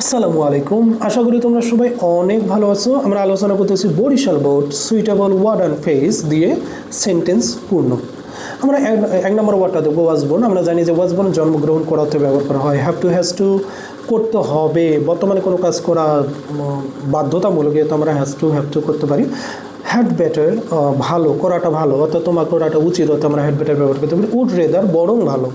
আসসালামু আলাইকুম, আশা করি তোমরা সবাই অনেক ভালো আছো। আমরা আলোচনা করতেছি Barishal board suitable word and phrase দিয়ে সেন্টেন্স পূর্ণ। আমরা এক নম্বর ওয়ার্ডটা দেখবো ওয়াজবর্ন। আমরা জানি যে ওয়াজবর্ন জন্মগ্রহণ করাতে ব্যবহার করা হয়। হ্যাজ টু করতে হবে, বর্তমানে কোনো কাজ করা বাধ্যতামূলক, তো আমরা হ্যাভ টু করতে পারি। হ্যাড বেটার ভালো করাটা ভালো, অর্থাৎ তোমার করাটা উচিত, অর্থাৎ আমরা হ্যাড বেটার ব্যবহার করতে পারি। উড রেদার বরং ভালো,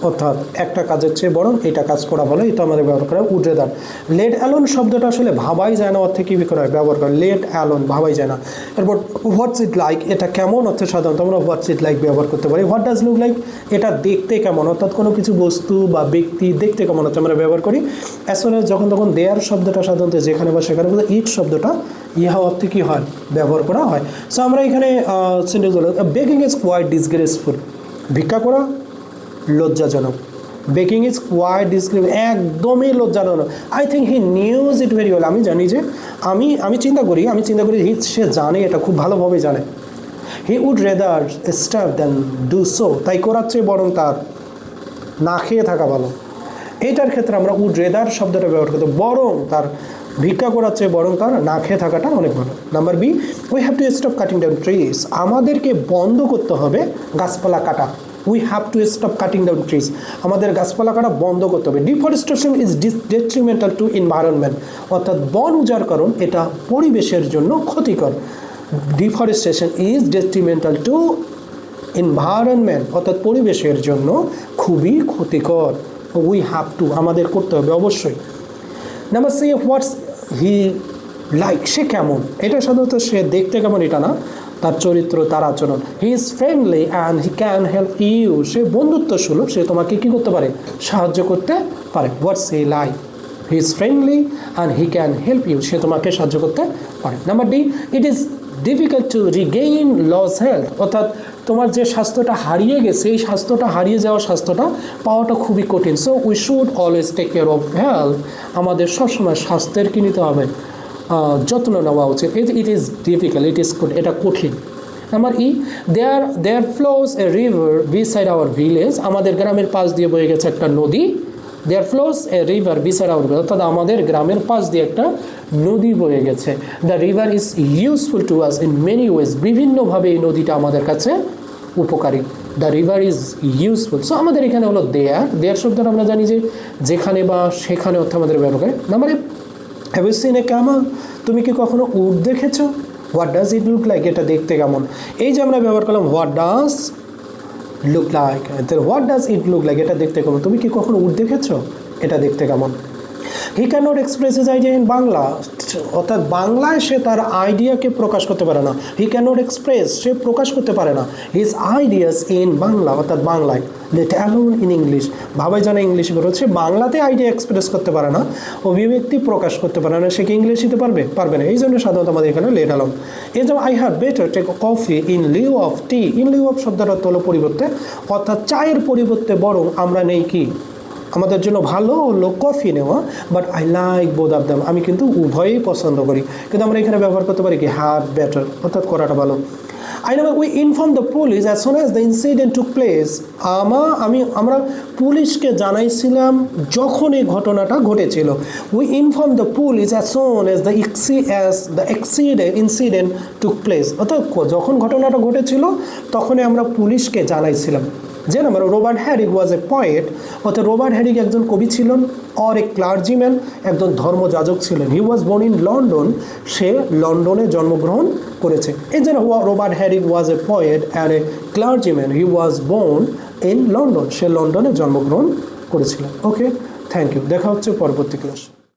অর্থাৎ একটা কাজের চেয়ে বরং এটা কাজ করা ভালো, এটা আমাদের ব্যবহার করা উড রেদার। লেট অ্যালোন শব্দটা আসলে ভাবাই যায় না, অর্থে কী করে ব্যবহার করে, লেট অ্যালোন ভাবাই যায় না। এরপর হোয়াটস ইট লাইক, এটা কেমন, অর্থে সাধারণত আমরা হোয়াটস ইট লাইক ব্যবহার করতে পারি। হোয়াট ডাজ লুক লাইক, এটা দেখতে কেমন, অর্থাৎ কোনো কিছু বস্তু বা ব্যক্তি দেখতে কেমন হচ্ছে আমরা ব্যবহার করি। অ্যাজ ওয়েল অ্যাজ যখন তখন দেয়ার শব্দটা সাধারণত যেখানে বা সেখানে, ইট শব্দটা ইহা অর্থে কী হয় ব্যবহার করা হয়। সো আমরা এখানে সেন্টেন্স হলো বেকিং ইজ কোয়াইট ডিসগ্রেসফুল, ভিক্ষা করা লজ্জাজনক। বেকিং ইজ কোয়াইট ডিসগ্রেসফুল, একদমই লজ্জাজনক। I think he news it very well, আমি জানি যে আমি চিন্তা করি সে জানে, এটা খুব ভালোভাবে জানে। He would rather starve than do so, তাই করার চেয়ে বরং তার না খেয়ে থাকা ভালো। এটার ক্ষেত্রে আমরা উড রেদার শব্দটা ব্যবহার করতে, বরং তার ভিক্ষা করার চেয়ে বরং তার না খেয়ে থাকাটা অনেক ভালো। Number B, we have to stop cutting down trees, আমাদেরকে বন্ধ করতে হবে গাছপালা কাটা। We have to stop cutting down trees, আমাদের গাছপালা কাটা বন্ধ করতে হবে। Deforestation is detrimental to environment, অর্থাৎ বন উজাড়করণ এটা পরিবেশের জন্য ক্ষতিকর। Deforestation is detrimental to environment, অর্থাৎ পরিবেশের জন্য খুবই ক্ষতিকর। উই হ্যাভ টু, আমাদের করতে হবে অবশ্যই। Number C, what's he like, সে কেমন, এটা সাধারণত সে দেখতে কেমন এটা না, তার চরিত্র, তার আচরণ। He is friendly and he can help you, সে বন্ধুত্ব সুলভ, সে তোমাকে কী করতে পারে, সাহায্য করতে পারে। What's he like, he is friendly and he can help you, সে তোমাকে সাহায্য করতে পারে। Number D, it is difficult to regain lost health, অর্থাৎ তোমার যে স্বাস্থ্যটা হারিয়ে গেছে, এই স্বাস্থ্যটা হারিয়ে যাওয়া স্বাস্থ্যটা পাওয়াটা খুবই কঠিন। So we should always take care of health, আমাদের সবসময় স্বাস্থ্যের কী নিতে হবে, যত্ন নেওয়া উচিত। ইট ইজ ডিফিকাল্ট, এটা কঠিন। Number E, there flows a river beside our village, আমাদের গ্রামের পাশ দিয়ে বয়ে গেছে একটা নদী। There flows a river beside our village, অর্থাৎ আমাদের গ্রামের পাশ দিয়ে একটা নদী বয়ে গেছে। The river is useful to us in many ways, বিভিন্নভাবে এই নদীটা আমাদের কাছে উপকারী। The river is useful. So আমাদের এখানে হলো দেয়ার শব্দটা আমরা জানি যে যেখানে বা সেখানে অর্থে আমাদের ব্যবহার করে। Number A, have you seen a camel, তুমি কি কখনো উট দেখেছো? What does it look like, এটা দেখতে কেমন। এই যে আমরা ব্যবহার করলাম what does look like, what does it look like, এটা দেখতে কেমন। তুমি কি কখনো উট দেখেছো, এটা দেখতে কেমন। He can not express his idea in Bangla, অর্থাৎ বাংলায় সে তার আইডিয়াকে প্রকাশ করতে পারে না। হি ক্যান নট এক্সপ্রেস, সে প্রকাশ করতে পারে না হিজ আইডিয়াস ইন বাংলা, অর্থাৎ বাংলায়। লেট অ্যালোন ইন ইংলিশ, ভাবাই জানা ইংলিশে বেরোচ্ছে, বাংলাতে আইডিয়া এক্সপ্রেস করতে পারে না, অভিব্যক্তি প্রকাশ করতে পারে না, সে কি ইংলিশিতে পারবে না। এই জন্য সাধারণত আমাদের এখানে লেট অ্যালোন। এই যেমন I have better take coffee in lieu of tea, in lieu of শব্দটা হলো পরিবর্তে, অর্থাৎ চায়ের পরিবর্তে বরং আমরা নেই কি, আমাদের জন্য ভালো হলো কফি নেওয়া। But I like both of them, আমি কিন্তু উভয়ই পছন্দ করি। কিন্তু আমরা এখানে ব্যবহার করতে পারি কি, হ্যাড বেটার, অর্থাৎ করাটা ভালো। We inform the police as soon as the incident took place, আমরা পুলিশকে জানাইছিলাম যখন এই ঘটনাটা ঘটেছিল। We inform the police as soon as the incident took place, অর্থাৎ যখন ঘটনাটা ঘটেছিল তখনই আমরা পুলিশকে জানাইছিলাম। যে number, Robert Herrick was a poet, অর্থাৎ রবার্ট হ্যারিক একজন কবি ছিলেন। অর এ ক্লার্জিম্যান, একজন ধর্মযাজক ছিলেন। He was born in London, সে লন্ডনে জন্মগ্রহণ করেছে। এই জন্য Robert Herrick was a poet and a clergyman, he was born in London, সে লন্ডনে জন্মগ্রহণ করেছিলেন। ওকে, থ্যাংক ইউ, দেখা হচ্ছে পরবর্তী ক্লাস।